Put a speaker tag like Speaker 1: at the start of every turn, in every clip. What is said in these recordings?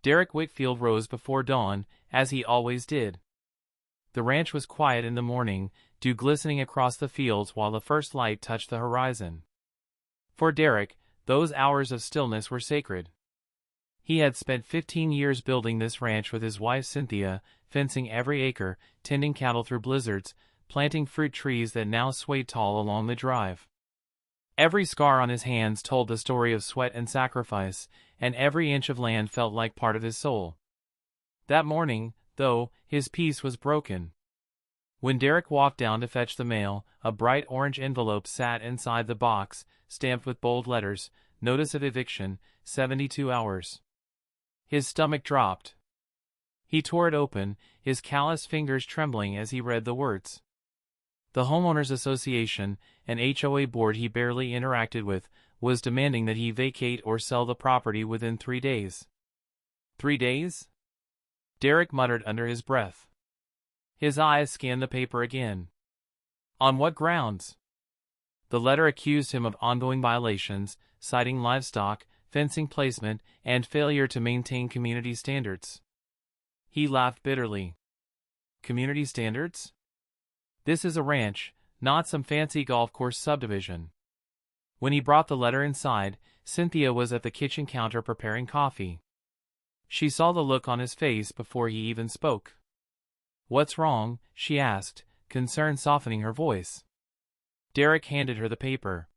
Speaker 1: Derek Whitfield rose before dawn, as he always did. The ranch was quiet in the morning, dew glistening across the fields while the first light touched the horizon. For Derek, those hours of stillness were sacred. He had spent 15 years building this ranch with his wife Cynthia, fencing every acre, tending cattle through blizzards, planting fruit trees that now swayed tall along the drive. Every scar on his hands told the story of sweat and sacrifice, and every inch of land felt like part of his soul. That morning, though, his peace was broken. When Derek walked down to fetch the mail, a bright orange envelope sat inside the box, stamped with bold letters, "Notice of eviction, 72 hours." His stomach dropped. He tore it open, his calloused fingers trembling as he read the words. The Homeowners Association, an HOA board he barely interacted with, was demanding that he vacate or sell the property within 3 days. 3 days? Derek muttered under his breath. His eyes scanned the paper again. On what grounds? The letter accused him of ongoing violations, citing livestock, fencing placement, and failure to maintain community standards. He laughed bitterly. Community standards? This is a ranch, not some fancy golf course subdivision. When he brought the letter inside, Cynthia was at the kitchen counter preparing coffee. She saw the look on his face before he even spoke. "What's wrong?" she asked, concern softening her voice. Derek handed her the paper.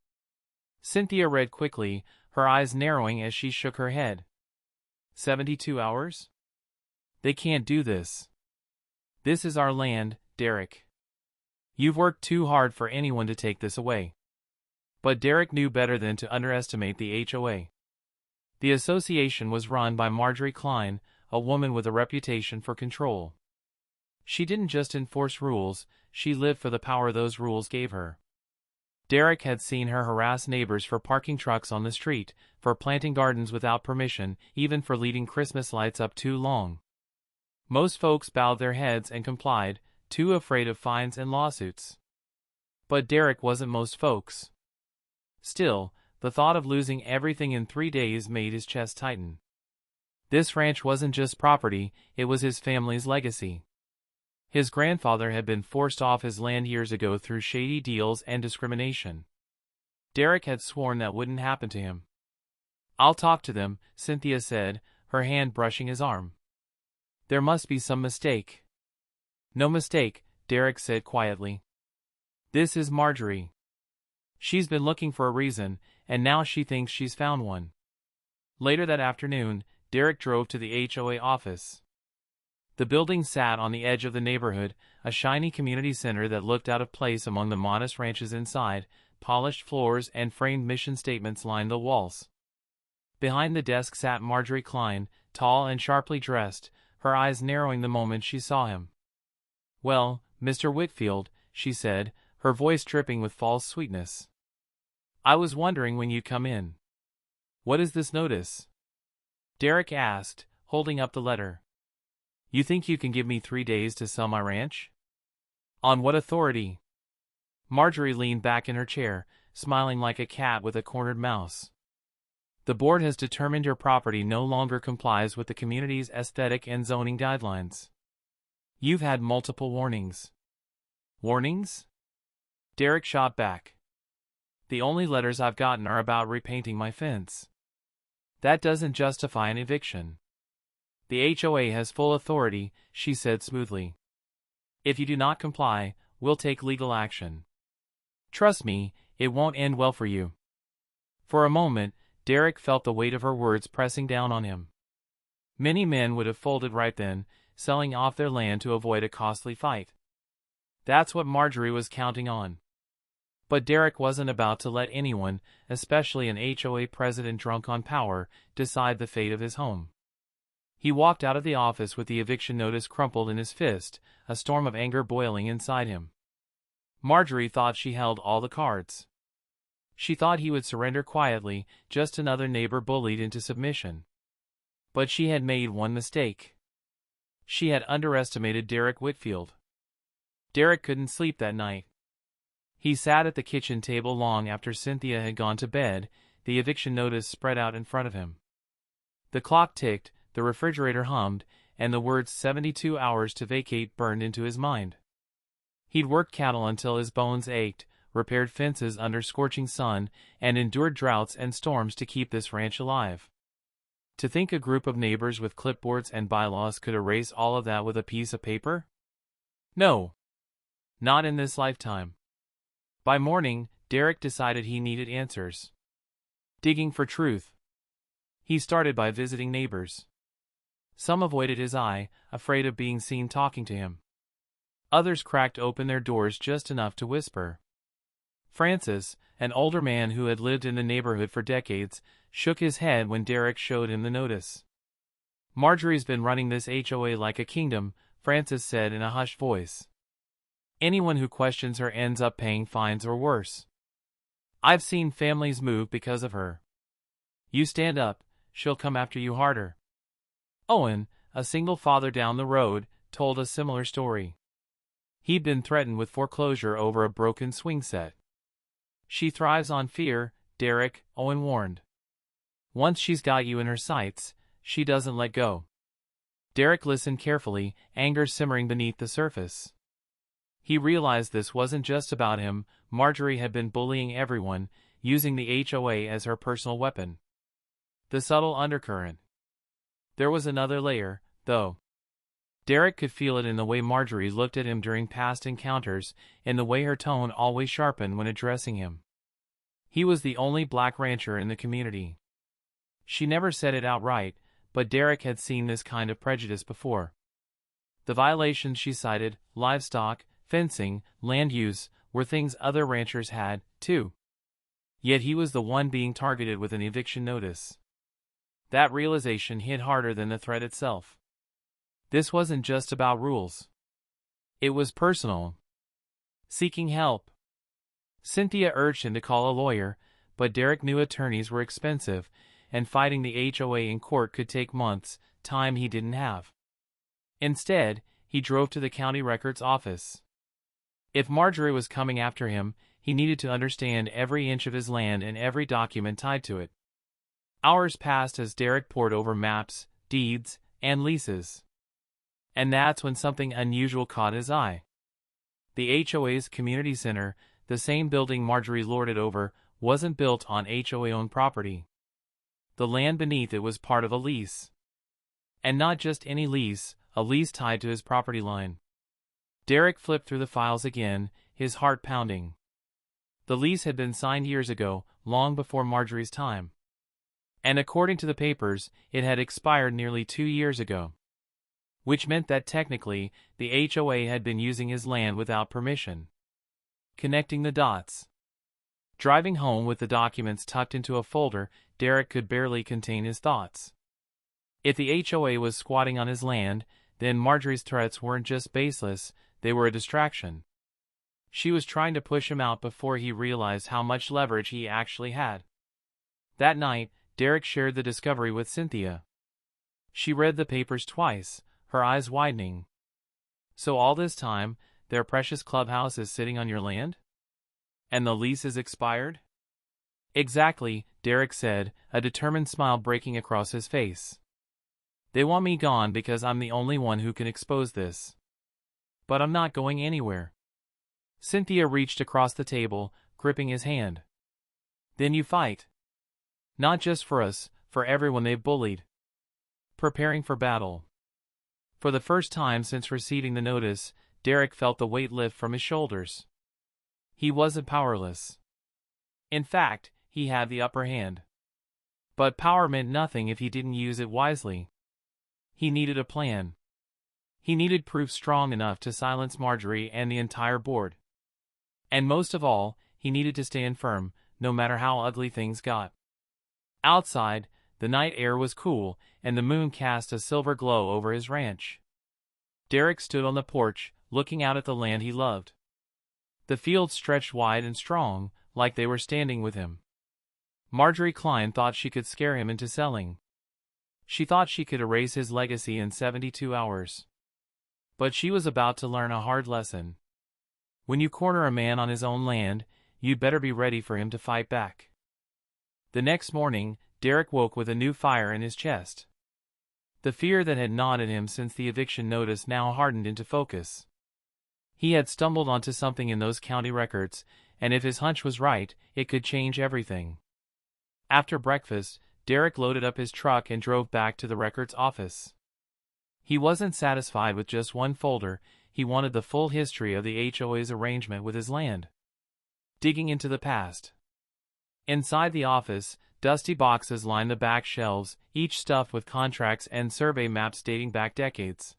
Speaker 1: Cynthia read quickly, her eyes narrowing as she shook her head. 72 hours? They can't do this. This is our land, Derek. You've worked too hard for anyone to take this away. But Derek knew better than to underestimate the HOA. The association was run by Marjorie Klein, a woman with a reputation for control. She didn't just enforce rules, she lived for the power those rules gave her. Derek had seen her harass neighbors for parking trucks on the street, for planting gardens without permission, even for leaving Christmas lights up too long. Most folks bowed their heads and complied, too afraid of fines and lawsuits. But Derek wasn't most folks. Still, the thought of losing everything in 3 days made his chest tighten. This ranch wasn't just property, it was his family's legacy. His grandfather had been forced off his land years ago through shady deals and discrimination. Derek had sworn that wouldn't happen to him. "I'll talk to them," Cynthia said, her hand brushing his arm. "There must be some mistake." "No mistake," Derek said quietly. "This is Marjorie. She's been looking for a reason, and now she thinks she's found one." Later that afternoon, Derek drove to the HOA office. The building sat on the edge of the neighborhood, a shiny community center that looked out of place among the modest ranches inside. Polished floors and framed mission statements lined the walls. Behind the desk sat Marjorie Klein, tall and sharply dressed, her eyes narrowing the moment she saw him. "Well, Mr. Whitfield," she said, her voice dripping with false sweetness. "I was wondering when you'd come in." "What is this notice?" Derek asked, holding up the letter. "You think you can give me 3 days to sell my ranch?" "On what authority?" Marjorie leaned back in her chair, smiling like a cat with a cornered mouse. "The board has determined your property no longer complies with the community's aesthetic and zoning guidelines. You've had multiple warnings." "Warnings?" Derek shot back. "The only letters I've gotten are about repainting my fence. That doesn't justify an eviction." "The HOA has full authority," she said smoothly. "If you do not comply, we'll take legal action. Trust me, it won't end well for you." For a moment, Derek felt the weight of her words pressing down on him. Many men would have folded right then, selling off their land to avoid a costly fight. That's what Marjorie was counting on. But Derek wasn't about to let anyone, especially an HOA president drunk on power, decide the fate of his home. He walked out of the office with the eviction notice crumpled in his fist, a storm of anger boiling inside him. Marjorie thought she held all the cards. She thought he would surrender quietly, just another neighbor bullied into submission. But she had made one mistake. She had underestimated Derek Whitfield. Derek couldn't sleep that night. He sat at the kitchen table long after Cynthia had gone to bed, the eviction notice spread out in front of him. The clock ticked, the refrigerator hummed, and the words 72 hours to vacate burned into his mind. He'd worked cattle until his bones ached, repaired fences under scorching sun, and endured droughts and storms to keep this ranch alive. To think a group of neighbors with clipboards and bylaws could erase all of that with a piece of paper? No. Not in this lifetime. By morning, Derek decided he needed answers. Digging for truth. He started by visiting neighbors. Some avoided his eye, afraid of being seen talking to him. Others cracked open their doors just enough to whisper. Francis, an older man who had lived in the neighborhood for decades, shook his head when Derek showed him the notice. "Marjorie's been running this HOA like a kingdom," Francis said in a hushed voice. "Anyone who questions her ends up paying fines or worse. I've seen families move because of her. You stand up, she'll come after you harder." Owen, a single father down the road, told a similar story. He'd been threatened with foreclosure over a broken swing set. "She thrives on fear, Derek," Owen warned. "Once she's got you in her sights, she doesn't let go." Derek listened carefully, anger simmering beneath the surface. He realized this wasn't just about him. Marjorie had been bullying everyone, using the HOA as her personal weapon. The subtle undercurrent. There was another layer, though. Derek could feel it in the way Marjorie looked at him during past encounters, in the way her tone always sharpened when addressing him. He was the only black rancher in the community. She never said it outright, but Derek had seen this kind of prejudice before. The violations she cited, livestock, fencing, land use, were things other ranchers had, too. Yet he was the one being targeted with an eviction notice. That realization hit harder than the threat itself. This wasn't just about rules. It was personal. Seeking help. Cynthia urged him to call a lawyer, but Derek knew attorneys were expensive, and fighting the HOA in court could take months, time he didn't have. Instead, he drove to the county records office. If Marjorie was coming after him, he needed to understand every inch of his land and every document tied to it. Hours passed as Derek pored over maps, deeds, and leases. And that's when something unusual caught his eye. The HOA's community center, the same building Marjorie lorded over, wasn't built on HOA-owned property. The land beneath it was part of a lease. And not just any lease, a lease tied to his property line. Derek flipped through the files again, his heart pounding. The lease had been signed years ago, long before Marjorie's time. And according to the papers, it had expired nearly 2 years ago. Which meant that technically, the HOA had been using his land without permission. Connecting the dots. Driving home with the documents tucked into a folder, Derek could barely contain his thoughts. If the HOA was squatting on his land, then Marjorie's threats weren't just baseless, they were a distraction. She was trying to push him out before he realized how much leverage he actually had. That night, Derek shared the discovery with Cynthia. She read the papers twice, her eyes widening. "So all this time, their precious clubhouse is sitting on your land? And the lease is expired?" "Exactly," Derek said, a determined smile breaking across his face. "They want me gone because I'm the only one who can expose this. But I'm not going anywhere." Cynthia reached across the table, gripping his hand. "Then you fight. Not just for us, for everyone they've bullied." Preparing for battle. For the first time since receiving the notice, Derek felt the weight lift from his shoulders. He wasn't powerless. In fact, he had the upper hand. But power meant nothing if he didn't use it wisely. He needed a plan. He needed proof strong enough to silence Marjorie and the entire board. And most of all, he needed to stand firm, no matter how ugly things got. Outside, the night air was cool, and the moon cast a silver glow over his ranch. Derek stood on the porch, looking out at the land he loved. The fields stretched wide and strong, like they were standing with him. Marjorie Klein thought she could scare him into selling. She thought she could erase his legacy in 72 hours. But she was about to learn a hard lesson. When you corner a man on his own land, you'd better be ready for him to fight back. The next morning, Derek woke with a new fire in his chest. The fear that had gnawed at him since the eviction notice now hardened into focus. He had stumbled onto something in those county records, and if his hunch was right, it could change everything. After breakfast, Derek loaded up his truck and drove back to the records office. He wasn't satisfied with just one folder, he wanted the full history of the HOA's arrangement with his land. Digging into the past. Inside the office, dusty boxes lined the back shelves, each stuffed with contracts and survey maps dating back decades.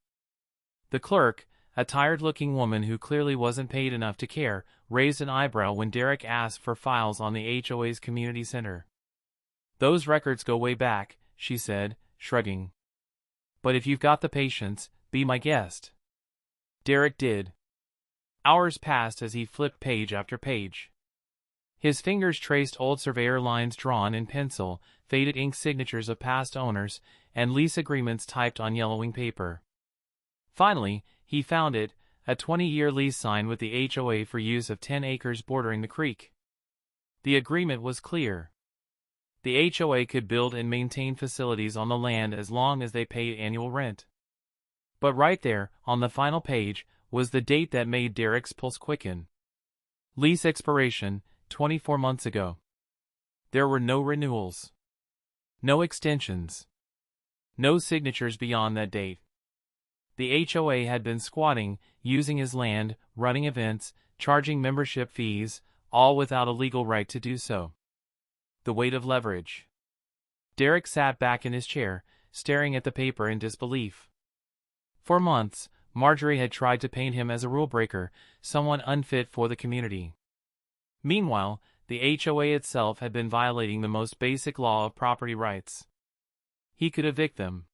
Speaker 1: The clerk, a tired-looking woman who clearly wasn't paid enough to care, raised an eyebrow when Derek asked for files on the HOA's community center. "Those records go way back," she said, shrugging. "But if you've got the patience, be my guest." Derek did. Hours passed as he flipped page after page. His fingers traced old surveyor lines drawn in pencil, faded ink signatures of past owners, and lease agreements typed on yellowing paper. Finally, he found it, a 20-year lease signed with the HOA for use of 10 acres bordering the creek. The agreement was clear. The HOA could build and maintain facilities on the land as long as they paid annual rent. But right there, on the final page, was the date that made Derek's pulse quicken. Lease expiration, 24 months ago. There were no renewals. No extensions. No signatures beyond that date. The HOA had been squatting, using his land, running events, charging membership fees, all without a legal right to do so. The weight of leverage. Derek sat back in his chair, staring at the paper in disbelief. For months, Marjorie had tried to paint him as a rule-breaker, someone unfit for the community. Meanwhile, the HOA itself had been violating the most basic law of property rights. He could evict them.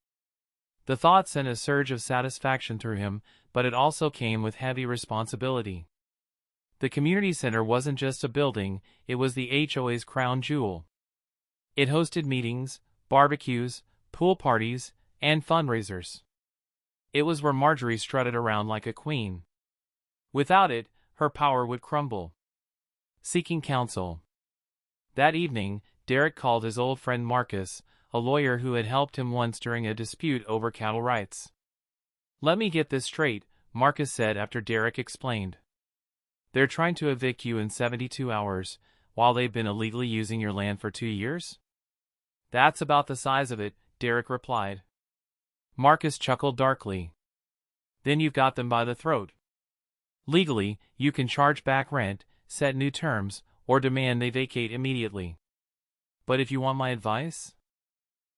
Speaker 1: The thought sent a surge of satisfaction through him, but it also came with heavy responsibility. The community center wasn't just a building, it was the HOA's crown jewel. It hosted meetings, barbecues, pool parties, and fundraisers. It was where Marjorie strutted around like a queen. Without it, her power would crumble. Seeking counsel. That evening, Derek called his old friend Marcus, a lawyer who had helped him once during a dispute over cattle rights. "Let me get this straight," Marcus said after Derek explained. "They're trying to evict you in 72 hours, while they've been illegally using your land for 2 years?" "That's about the size of it," Derek replied. Marcus chuckled darkly. "Then you've got them by the throat. Legally, you can charge back rent, set new terms, or demand they vacate immediately. But if you want my advice,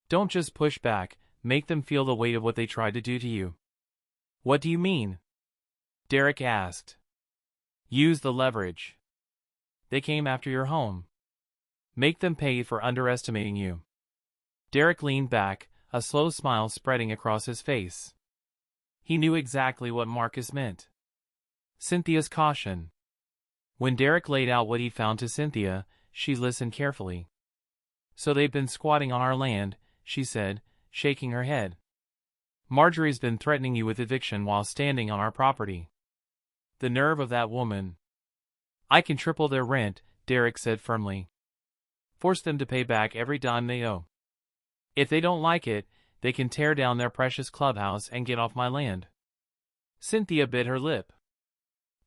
Speaker 1: don't just push back, make them feel the weight of what they tried to do to you." "What do you mean?" Derek asked. "Use the leverage. They came after your home. Make them pay for underestimating you." Derek leaned back, a slow smile spreading across his face. He knew exactly what Marcus meant. Cynthia's caution. When Derek laid out what he found to Cynthia, she listened carefully. "So they've been squatting on our land," she said, shaking her head. "Marjorie's been threatening you with eviction while standing on our property." "The nerve of that woman." "I can triple their rent," Derek said firmly. "Force them to pay back every dime they owe. If they don't like it, they can tear down their precious clubhouse and get off my land." Cynthia bit her lip.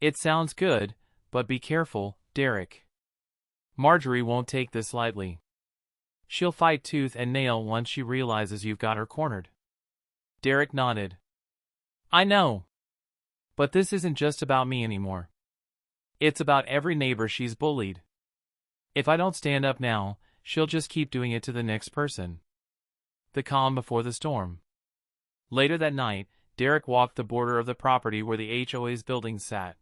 Speaker 1: "It sounds good, but be careful, Derek. Marjorie won't take this lightly. She'll fight tooth and nail once she realizes you've got her cornered." Derek nodded. "I know. But this isn't just about me anymore. It's about every neighbor she's bullied. If I don't stand up now, she'll just keep doing it to the next person." The calm before the storm. Later that night, Derek walked the border of the property where the HOA's buildings sat.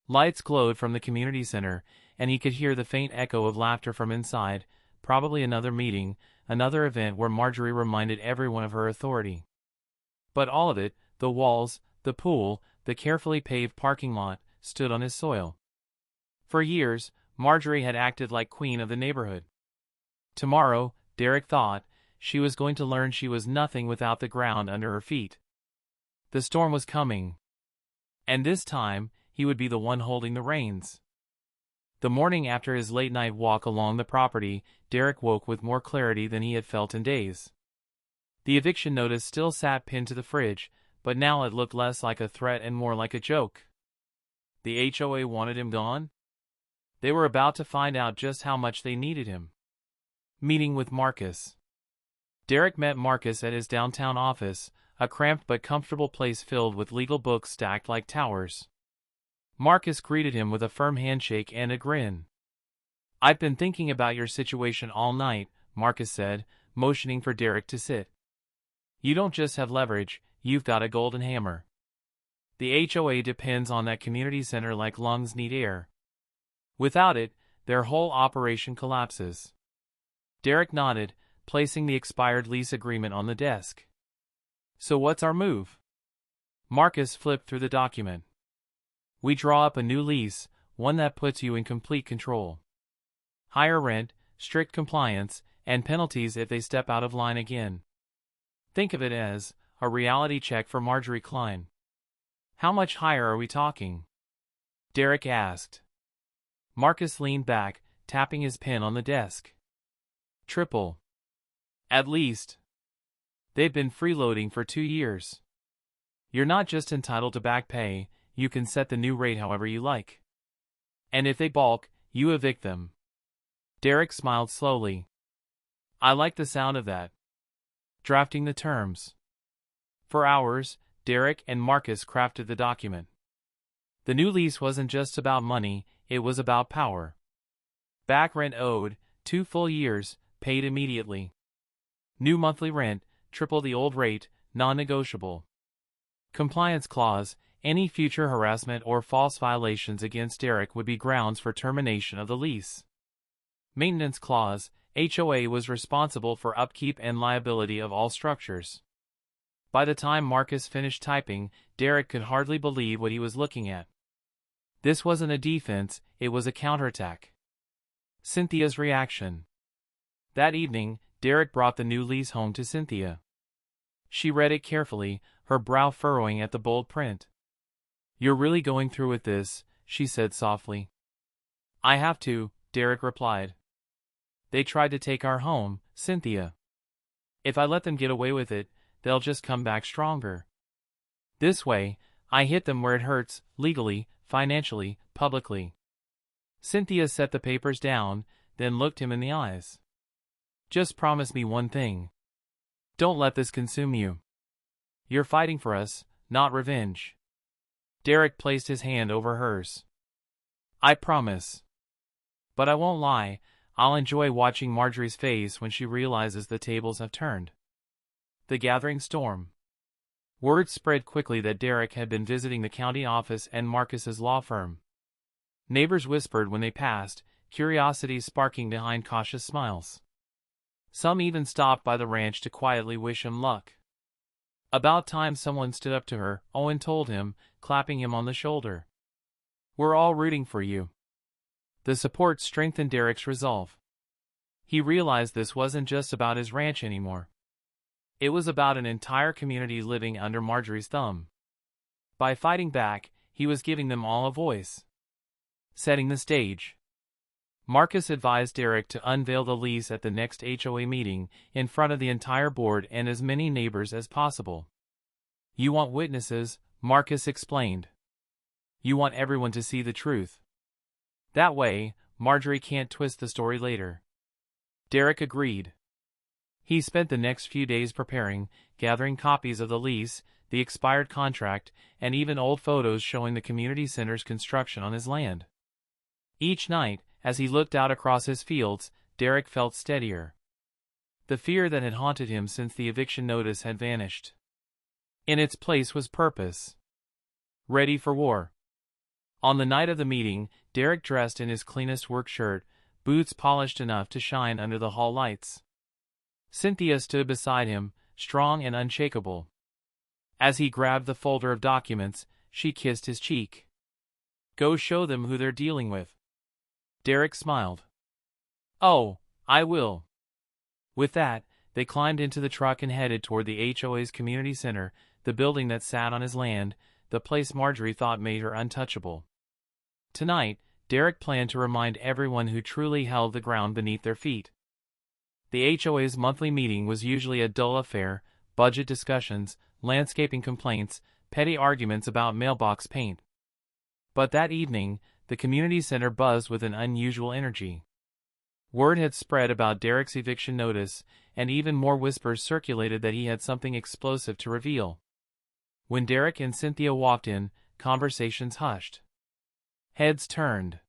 Speaker 1: Lights glowed from the community center, and he could hear the faint echo of laughter from inside, probably another meeting, another event where Marjorie reminded everyone of her authority. But all of it, the walls, the pool, the carefully paved parking lot, stood on his soil. For years, Marjorie had acted like queen of the neighborhood. Tomorrow, Derek thought, she was going to learn she was nothing without the ground under her feet. The storm was coming. And this time, he would be the one holding the reins. The morning after his late-night walk along the property, Derek woke with more clarity than he had felt in days. The eviction notice still sat pinned to the fridge, but now it looked less like a threat and more like a joke. The HOA wanted him gone? They were about to find out just how much they needed him. Meeting with Marcus. Derek met Marcus at his downtown office, a cramped but comfortable place filled with legal books stacked like towers. Marcus greeted him with a firm handshake and a grin. "I've been thinking about your situation all night," Marcus said, motioning for Derek to sit. "You don't just have leverage, you've got a golden hammer. The HOA depends on that community center like lungs need air. Without it, their whole operation collapses." Derek nodded, placing the expired lease agreement on the desk. "So what's our move?" Marcus flipped through the document. "We draw up a new lease, one that puts you in complete control. Higher rent, strict compliance, and penalties if they step out of line again. Think of it as a reality check for Marjorie Klein." "How much higher are we talking?" Derek asked. Marcus leaned back, tapping his pen on the desk. "Triple. At least. They've been freeloading for 2 years. You're not just entitled to back pay, you can set the new rate however you like. And if they balk, you evict them." Derek smiled slowly. "I like the sound of that." Drafting the terms. For hours, Derek and Marcus crafted the document. The new lease wasn't just about money, it was about power. Back rent owed, 2 full years, paid immediately. New monthly rent, triple the old rate, non-negotiable. Compliance clause, any future harassment or false violations against Derek would be grounds for termination of the lease. Maintenance clause, HOA was responsible for upkeep and liability of all structures. By the time Marcus finished typing, Derek could hardly believe what he was looking at. This wasn't a defense, it was a counterattack. Cynthia's reaction. That evening, Derek brought the new lease home to Cynthia. She read it carefully, her brow furrowing at the bold print. "You're really going through with this," she said softly. "I have to," Derek replied. "They tried to take our home, Cynthia. If I let them get away with it, they'll just come back stronger. This way, I hit them where it hurts, legally, financially, publicly." Cynthia set the papers down, then looked him in the eyes. "Just promise me one thing. Don't let this consume you. You're fighting for us, not revenge." Derek placed his hand over hers. "I promise. But I won't lie, I'll enjoy watching Marjorie's face when she realizes the tables have turned." The gathering storm. Word spread quickly that Derek had been visiting the county office and Marcus's law firm. Neighbors whispered when they passed, curiosity sparking behind cautious smiles. Some even stopped by the ranch to quietly wish him luck. "About time someone stood up to her," Owen told him, clapping him on the shoulder. "We're all rooting for you." The support strengthened Derek's resolve. He realized this wasn't just about his ranch anymore. It was about an entire community living under Marjorie's thumb. By fighting back, he was giving them all a voice. Setting the stage. Marcus advised Derek to unveil the lease at the next HOA meeting, in front of the entire board and as many neighbors as possible. "You want witnesses," Marcus explained. "You want everyone to see the truth. That way, Marjorie can't twist the story later." Derek agreed. He spent the next few days preparing, gathering copies of the lease, the expired contract, and even old photos showing the community center's construction on his land. Each night, as he looked out across his fields, Derek felt steadier. The fear that had haunted him since the eviction notice had vanished. In its place was purpose. Ready for war. On the night of the meeting, Derek dressed in his cleanest work shirt, boots polished enough to shine under the hall lights. Cynthia stood beside him, strong and unshakable. As he grabbed the folder of documents, she kissed his cheek. "Go show them who they're dealing with." Derek smiled. "Oh, I will." With that, they climbed into the truck and headed toward the HOA's community center, the building that sat on his land, the place Marjorie thought made her untouchable. Tonight, Derek planned to remind everyone who truly held the ground beneath their feet. The HOA's monthly meeting was usually a dull affair, budget discussions, landscaping complaints, petty arguments about mailbox paint. But that evening, the community center buzzed with an unusual energy. Word had spread about Derek's eviction notice, and even more whispers circulated that he had something explosive to reveal. When Derek and Cynthia walked in, conversations hushed. Heads turned.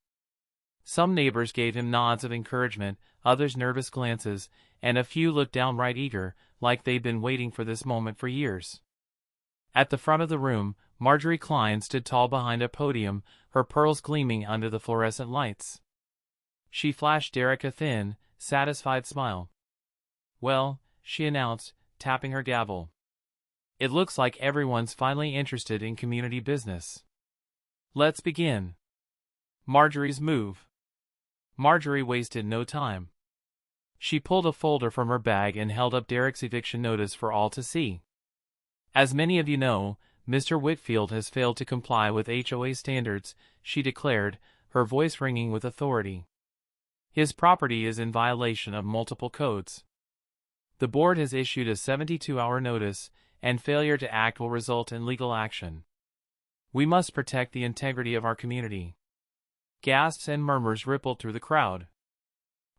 Speaker 1: Some neighbors gave him nods of encouragement, others nervous glances, and a few looked downright eager, like they'd been waiting for this moment for years. At the front of the room, Marjorie Klein stood tall behind a podium, her pearls gleaming under the fluorescent lights. She flashed Derek a thin, satisfied smile. "Well," she announced, tapping her gavel. "It looks like everyone's finally interested in community business. Let's begin." Marjorie's move. Marjorie wasted no time. She pulled a folder from her bag and held up Derek's eviction notice for all to see. "As many of you know, Mr. Whitfield has failed to comply with HOA standards," she declared, her voice ringing with authority. "His property is in violation of multiple codes. The board has issued a 72-hour notice, and failure to act will result in legal action. We must protect the integrity of our community." Gasps and murmurs rippled through the crowd.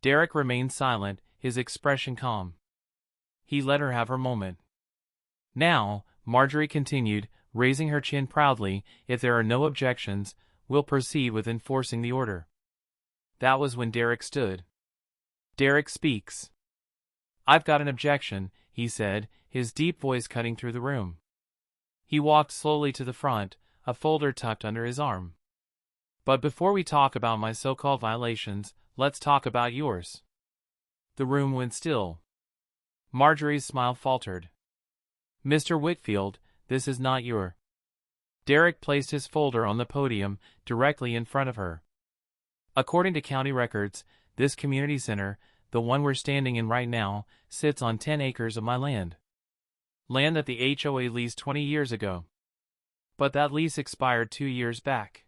Speaker 1: Derek remained silent, his expression calm. He let her have her moment. "Now," Marjorie continued, raising her chin proudly, "if there are no objections, we'll proceed with enforcing the order." That was when Derek stood. "Derek speaks." "I've got an objection," he said, his deep voice cutting through the room. He walked slowly to the front, a folder tucked under his arm. "But before we talk about my so-called violations, let's talk about yours." The room went still. Marjorie's smile faltered. "Mr. Whitfield, this is not your—" Derek placed his folder on the podium, directly in front of her. "According to county records, this community center, the one we're standing in right now, sits on 10 acres of my land. Land that the HOA leased 20 years ago. But that lease expired 2 years back.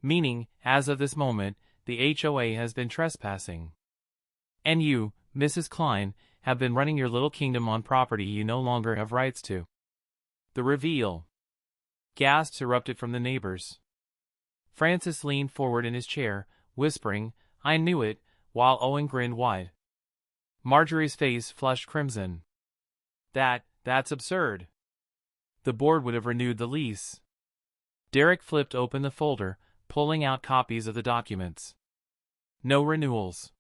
Speaker 1: Meaning, as of this moment, the HOA has been trespassing. And you, Mrs. Klein, have been running your little kingdom on property you no longer have rights to." The reveal. Gasps erupted from the neighbors. Francis leaned forward in his chair, whispering, "I knew it," while Owen grinned wide. Marjorie's face flushed crimson. That's absurd. The board would have renewed the lease." Derek flipped open the folder, pulling out copies of the documents. "No renewals.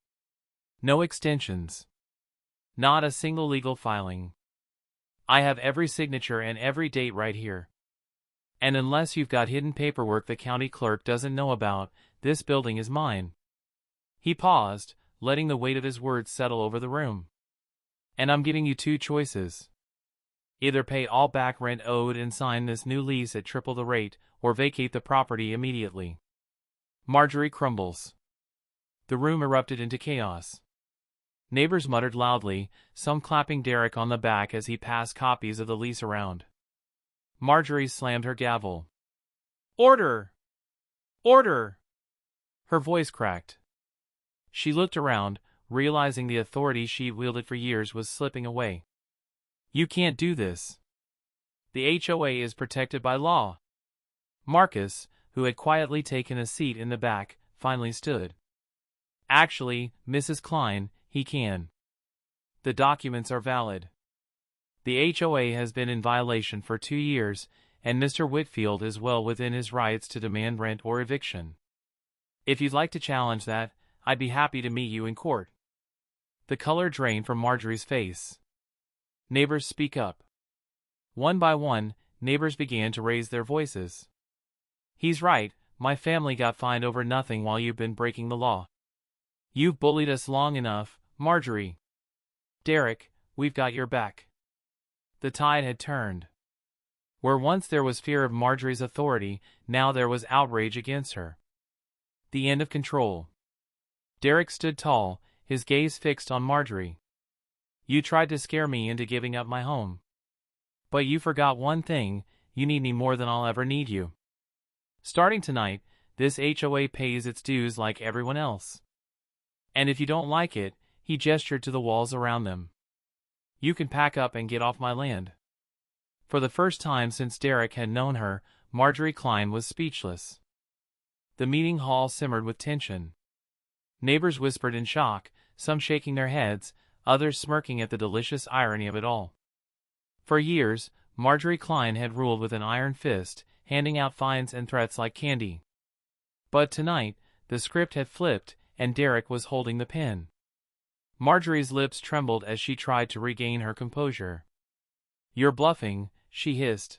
Speaker 1: No extensions. Not a single legal filing. I have every signature and every date right here. And unless you've got hidden paperwork the county clerk doesn't know about, this building is mine." He paused, letting the weight of his words settle over the room. "And I'm giving you 2 choices. Either pay all back rent owed and sign this new lease at triple the rate, or vacate the property immediately." Marjorie crumbles. The room erupted into chaos. Neighbors muttered loudly, some clapping Derek on the back as he passed copies of the lease around. Marjorie slammed her gavel. "Order! Order!" Her voice cracked. She looked around, realizing the authority she wielded for years was slipping away. "You can't do this. The HOA is protected by law." Marcus, who had quietly taken a seat in the back, finally stood. "Actually, Mrs. Klein, he can. The documents are valid. The HOA has been in violation for 2 years, and Mr. Whitfield is well within his rights to demand rent or eviction. If you'd like to challenge that, I'd be happy to meet you in court." The color drained from Marjorie's face. Neighbors speak up. One by one, neighbors began to raise their voices. "He's right, my family got fined over nothing while you've been breaking the law. You've bullied us long enough, Marjorie. Derek, we've got your back." The tide had turned. Where once there was fear of Marjorie's authority, now there was outrage against her. The end of control. Derek stood tall, his gaze fixed on Marjorie. "You tried to scare me into giving up my home. But you forgot one thing, you need me more than I'll ever need you. Starting tonight, this HOA pays its dues like everyone else. And if you don't like it," he gestured to the walls around them, You can pack up and get off my land." For the first time since Derek had known her, Marjorie Klein was speechless. The meeting hall simmered with tension. Neighbors whispered in shock, some shaking their heads, others smirking at the delicious irony of it all. For years, Marjorie Klein had ruled with an iron fist, handing out fines and threats like candy. But tonight, the script had flipped, and Derek was holding the pen. Marjorie's lips trembled as she tried to regain her composure. "You're bluffing," she hissed.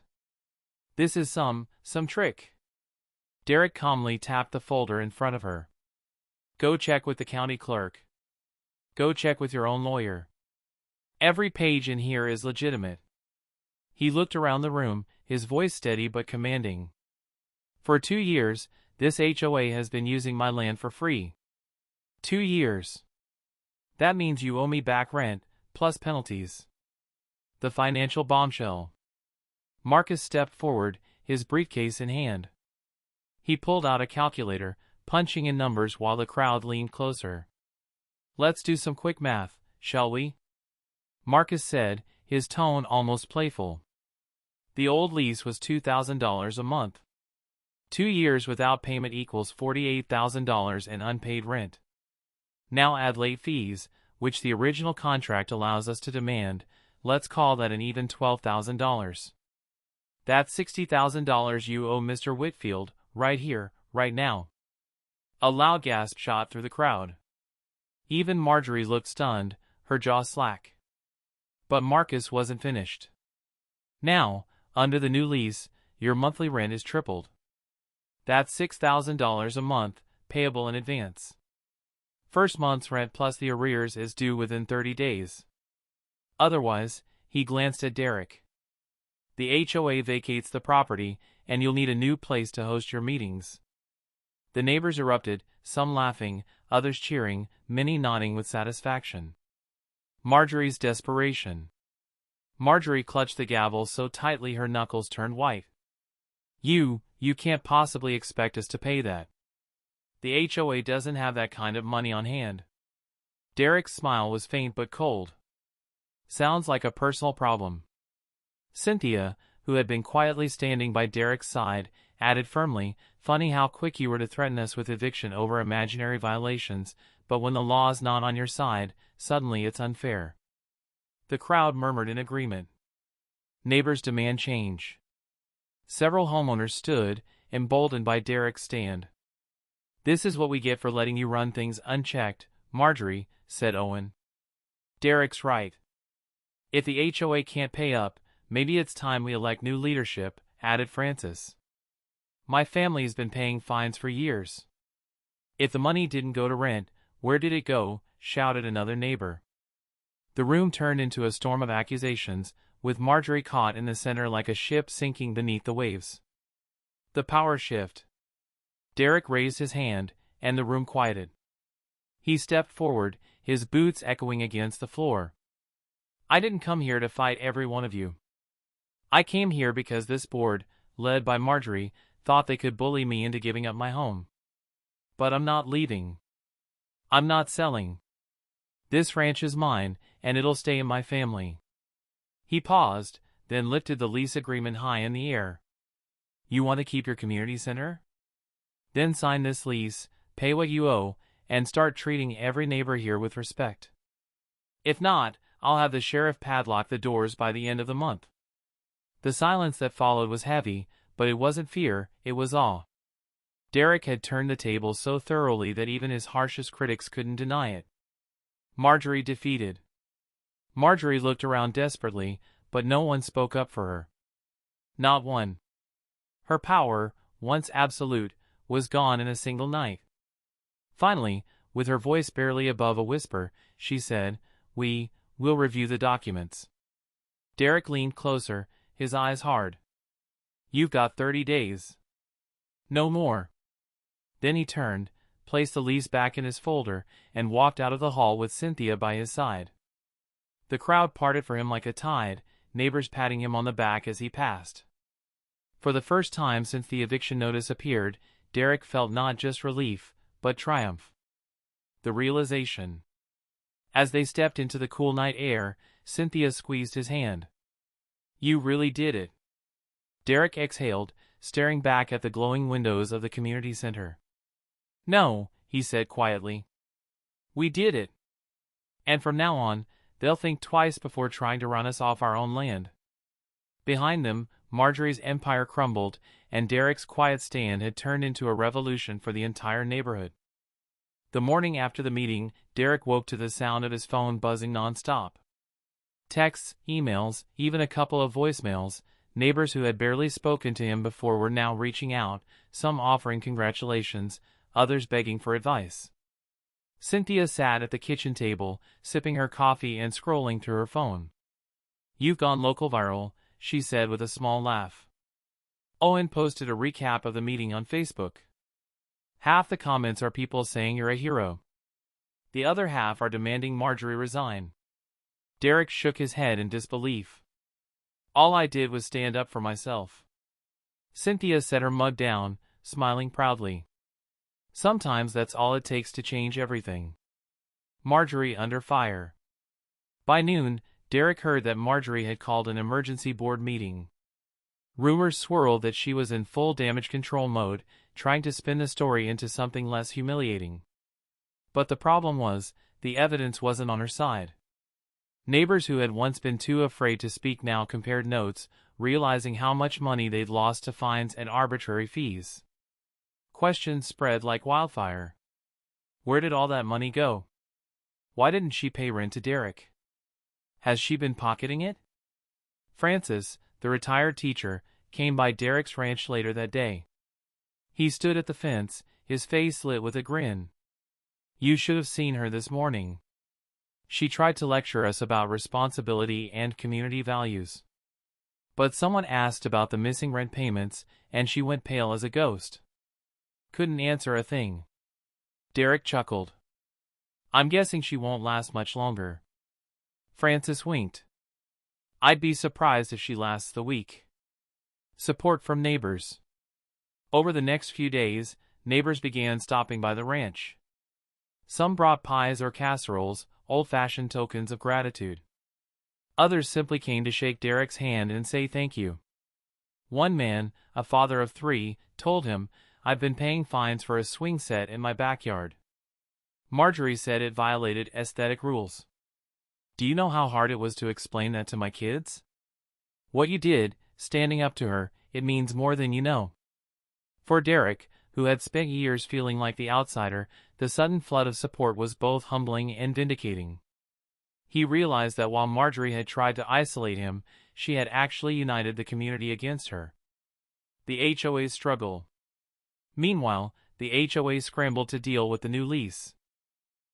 Speaker 1: "This is some trick." Derek calmly tapped the folder in front of her. "Go check with the county clerk. Go check with your own lawyer. Every page in here is legitimate." He looked around the room, his voice steady but commanding. "For 2 years, this HOA has been using my land for free. 2 years. That means you owe me back rent, plus penalties." The financial bombshell. Marcus stepped forward, his briefcase in hand. He pulled out a calculator, punching in numbers while the crowd leaned closer. "Let's do some quick math, shall we?" Marcus said, his tone almost playful. The old lease was $2,000 a month. 2 years without payment equals $48,000 in unpaid rent. Now add late fees, which the original contract allows us to demand. Let's call that an even $12,000. That's $60,000 you owe Mr. Whitfield, right here, right now. A loud gasp shot through the crowd. Even Marjorie looked stunned, her jaw slack. But Marcus wasn't finished. Now, under the new lease, your monthly rent is tripled. That's $6,000 a month, payable in advance. First month's rent plus the arrears is due within 30 days. Otherwise, he glanced at Derek. The HOA vacates the property, and you'll need a new place to host your meetings. The neighbors erupted, some laughing, others cheering, many nodding with satisfaction. Marjorie's desperation. Marjorie clutched the gavel so tightly her knuckles turned white. You can't possibly expect us to pay that. The HOA doesn't have that kind of money on hand." Derek's smile was faint but cold. "Sounds like a personal problem." Cynthia, who had been quietly standing by Derek's side, added firmly, "Funny how quick you were to threaten us with eviction over imaginary violations, but when the law's not on your side, suddenly it's unfair." The crowd murmured in agreement. Neighbors demand change. Several homeowners stood, emboldened by Derek's stand. "This is what we get for letting you run things unchecked, Marjorie," said Owen. "Derek's right. If the HOA can't pay up, maybe it's time we elect new leadership," added Francis. "My family's been paying fines for years." "If the money didn't go to rent, where did it go?" shouted another neighbor. The room turned into a storm of accusations, with Marjorie caught in the center like a ship sinking beneath the waves. The power shift. Derek raised his hand, and the room quieted. He stepped forward, his boots echoing against the floor. "I didn't come here to fight every one of you. I came here because this board, led by Marjorie, thought they could bully me into giving up my home. But I'm not leaving. I'm not selling. This ranch is mine, and it'll stay in my family." He paused, then lifted the lease agreement high in the air. "You want to keep your community center? Then sign this lease, pay what you owe, and start treating every neighbor here with respect. If not, I'll have the sheriff padlock the doors by the end of the month." The silence that followed was heavy, but it wasn't fear, it was awe. Derek had turned the tables so thoroughly that even his harshest critics couldn't deny it. Marjorie defeated. Marjorie looked around desperately, but no one spoke up for her. Not one. Her power, once absolute, was gone in a single night. Finally, with her voice barely above a whisper, she said, "We'll review the documents." Derek leaned closer, his eyes hard. "You've got 30 days. No more." Then he turned, placed the lease back in his folder, and walked out of the hall with Cynthia by his side. The crowd parted for him like a tide, neighbors patting him on the back as he passed. For the first time since the eviction notice appeared, Derek felt not just relief, but triumph. The realization. As they stepped into the cool night air, Cynthia squeezed his hand. "You really did it." Derek exhaled, staring back at the glowing windows of the community center. "No," he said quietly. "We did it. And from now on, they'll think twice before trying to run us off our own land." Behind them, Marjorie's empire crumbled, and Derek's quiet stand had turned into a revolution for the entire neighborhood. The morning after the meeting, Derek woke to the sound of his phone buzzing nonstop. Texts, emails, even a couple of voicemails. Neighbors who had barely spoken to him before were now reaching out, some offering congratulations, others begging for advice. Cynthia sat at the kitchen table, sipping her coffee and scrolling through her phone. "You've gone local viral," she said with a small laugh. Owen posted a recap of the meeting on Facebook. "Half the comments are people saying you're a hero. The other half are demanding Marjorie resign." Derek shook his head in disbelief. "All I did was stand up for myself." Cynthia set her mug down, smiling proudly. "Sometimes that's all it takes to change everything." Marjorie under fire. By noon, Derek heard that Marjorie had called an emergency board meeting. Rumors swirled that she was in full damage control mode, trying to spin the story into something less humiliating. But the problem was, the evidence wasn't on her side. Neighbors who had once been too afraid to speak now compared notes, realizing how much money they'd lost to fines and arbitrary fees. Questions spread like wildfire. Where did all that money go? Why didn't she pay rent to Derek? Has she been pocketing it? Francis, the retired teacher, came by Derek's ranch later that day. He stood at the fence, his face lit with a grin. "You should have seen her this morning. She tried to lecture us about responsibility and community values. But someone asked about the missing rent payments, and she went pale as a ghost. Couldn't answer a thing." Derek chuckled. "I'm guessing she won't last much longer." Francis winked. "I'd be surprised if she lasts the week." Support from neighbors. Over the next few days, neighbors began stopping by the ranch. Some brought pies or casseroles, old-fashioned tokens of gratitude. Others simply came to shake Derek's hand and say thank you. One man, a father of 3, told him, "I've been paying fines for a swing set in my backyard. Marjorie said it violated aesthetic rules. Do you know how hard it was to explain that to my kids? What you did, standing up to her, it means more than you know." For Derek, who had spent years feeling like the outsider, the sudden flood of support was both humbling and vindicating. He realized that while Marjorie had tried to isolate him, she had actually united the community against her. The HOA's struggle. Meanwhile, the HOA scrambled to deal with the new lease.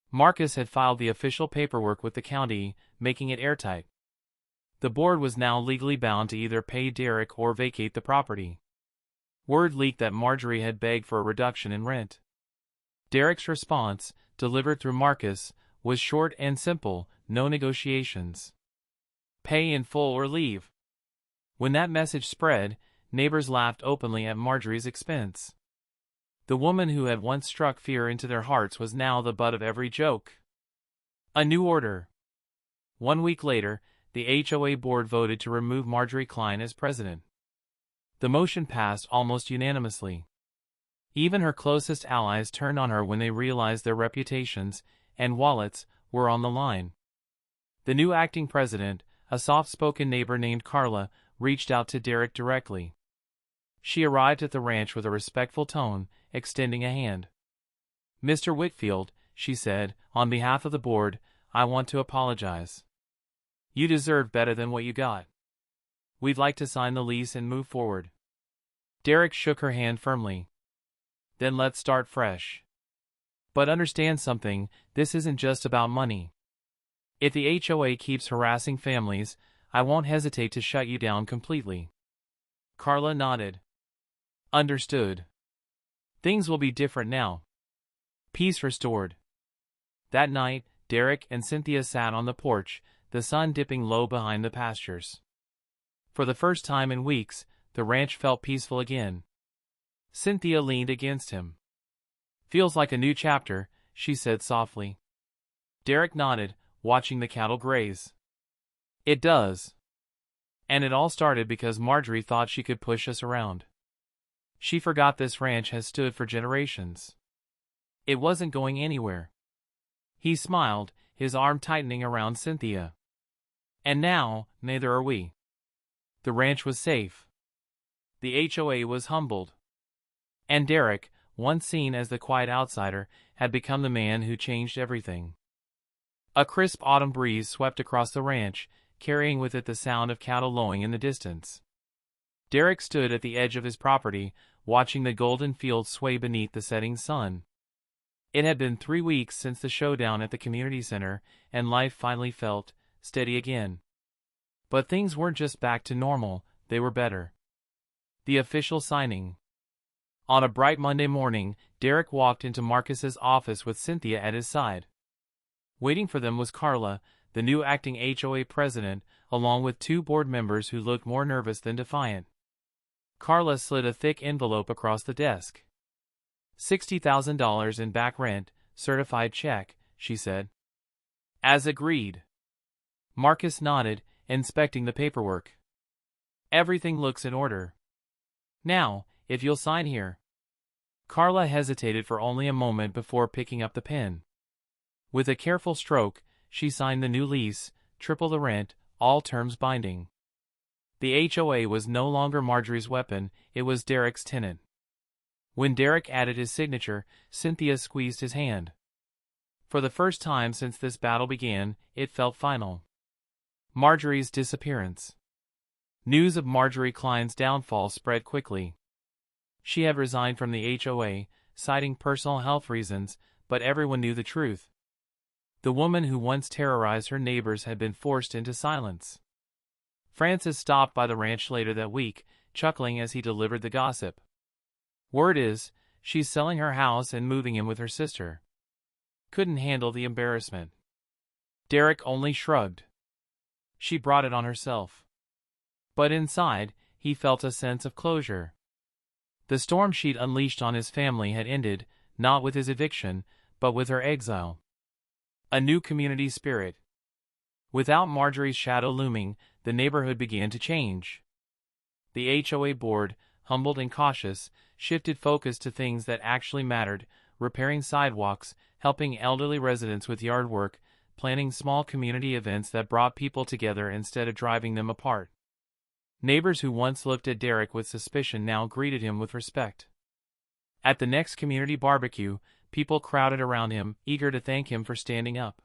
Speaker 1: Marcus had filed the official paperwork with the county, making it airtight. The board was now legally bound to either pay Derek or vacate the property. Word leaked that Marjorie had begged for a reduction in rent. Derek's response, delivered through Marcus, was short and simple: no negotiations. Pay in full or leave. When that message spread, neighbors laughed openly at Marjorie's expense. The woman who had once struck fear into their hearts was now the butt of every joke. A new order. 1 week later, the HOA board voted to remove Marjorie Klein as president. The motion passed almost unanimously. Even her closest allies turned on her when they realized their reputations and wallets were on the line. The new acting president, a soft-spoken neighbor named Carla, reached out to Derek directly. She arrived at the ranch with a respectful tone, extending a hand. "Mr. Whitfield," she said, "on behalf of the board, I want to apologize. You deserve better than what you got. We'd like to sign the lease and move forward." Derek shook her hand firmly. "Then let's start fresh. But understand something, this isn't just about money. If the HOA keeps harassing families, I won't hesitate to shut you down completely." Carla nodded. "Understood. Things will be different now." Peace restored. That night, Derek and Cynthia sat on the porch, the sun dipping low behind the pastures. For the first time in weeks, the ranch felt peaceful again. Cynthia leaned against him. "Feels like a new chapter," she said softly. Derek nodded, watching the cattle graze. It does. And it all started because Marjorie thought she could push us around. She forgot this ranch has stood for generations. It wasn't going anywhere. He smiled, his arm tightening around Cynthia. And now, neither are we. The ranch was safe. The HOA was humbled. And Derek, once seen as the quiet outsider, had become the man who changed everything. A crisp autumn breeze swept across the ranch, carrying with it the sound of cattle lowing in the distance. Derek stood at the edge of his property, watching the golden fields sway beneath the setting sun. It had been 3 weeks since the showdown at the community center, and life finally felt steady again. But things weren't just back to normal, they were better. The official signing. On a bright Monday morning, Derek walked into Marcus's office with Cynthia at his side. Waiting for them was Carla, the new acting HOA president, along with 2 board members who looked more nervous than defiant. Carla slid a thick envelope across the desk. $60,000 in back rent, certified check, she said. As agreed. Marcus nodded, inspecting the paperwork. Everything looks in order. Now, if you'll sign here. Carla hesitated for only a moment before picking up the pen. With a careful stroke, she signed the new lease, triple the rent, all terms binding. The HOA was no longer Marjorie's weapon, it was Derek's tenant. When Derek added his signature, Cynthia squeezed his hand. For the first time since this battle began, it felt final. Marjorie's disappearance. News of Marjorie Klein's downfall spread quickly. She had resigned from the HOA, citing personal health reasons, but everyone knew the truth. The woman who once terrorized her neighbors had been forced into silence. Francis stopped by the ranch later that week, chuckling as he delivered the gossip. Word is, she's selling her house and moving in with her sister. Couldn't handle the embarrassment. Derek only shrugged. She brought it on herself. But inside, he felt a sense of closure. The storm she'd unleashed on his family had ended, not with his eviction, but with her exile. A new community spirit. Without Marjorie's shadow looming, the neighborhood began to change. The HOA board, humbled and cautious, shifted focus to things that actually mattered, repairing sidewalks, helping elderly residents with yard work, planning small community events that brought people together instead of driving them apart. Neighbors who once looked at Derek with suspicion now greeted him with respect. At the next community barbecue, people crowded around him, eager to thank him for standing up.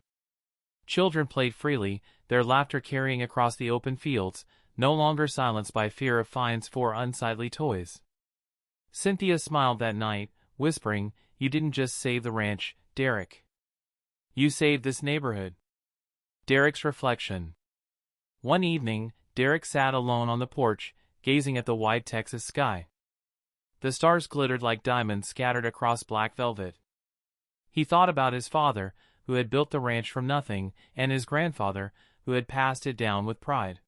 Speaker 1: Children played freely, their laughter carrying across the open fields, no longer silenced by fear of fines for unsightly toys. Cynthia smiled that night, whispering, "You didn't just save the ranch, Derek. You saved this neighborhood." Derek's reflection. One evening, Derek sat alone on the porch, gazing at the wide Texas sky. The stars glittered like diamonds scattered across black velvet. He thought about his father, who had built the ranch from nothing, and his grandfather, who had passed it down with pride.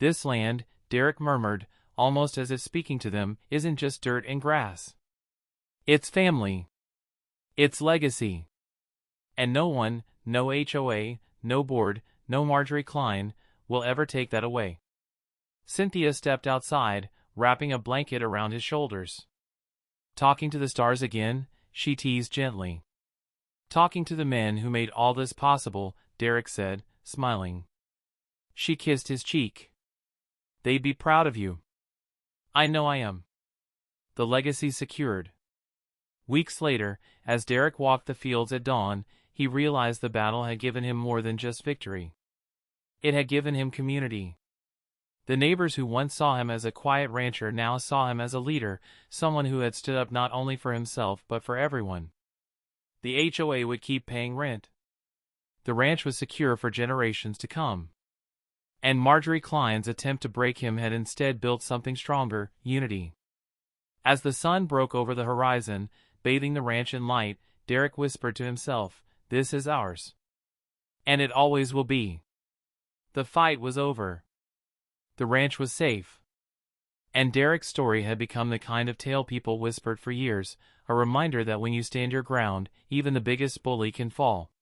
Speaker 1: This land, Derek murmured, almost as if speaking to them, isn't just dirt and grass. It's family. It's legacy. And no one, no HOA, no board, no Marjorie Klein, will ever take that away. Cynthia stepped outside, wrapping a blanket around his shoulders. Talking to the stars again, she teased gently. Talking to the men who made all this possible, Derek said, smiling. She kissed his cheek. They'd be proud of you. I know I am. The legacy secured. Weeks later, as Derek walked the fields at dawn, he realized the battle had given him more than just victory. It had given him community. The neighbors who once saw him as a quiet rancher now saw him as a leader, someone who had stood up not only for himself but for everyone. The HOA would keep paying rent. The ranch was secure for generations to come. And Marjorie Klein's attempt to break him had instead built something stronger, unity. As the sun broke over the horizon, bathing the ranch in light, Derek whispered to himself, "This is ours. And it always will be." The fight was over. The ranch was safe. And Derek's story had become the kind of tale people whispered for years, a reminder that when you stand your ground, even the biggest bully can fall.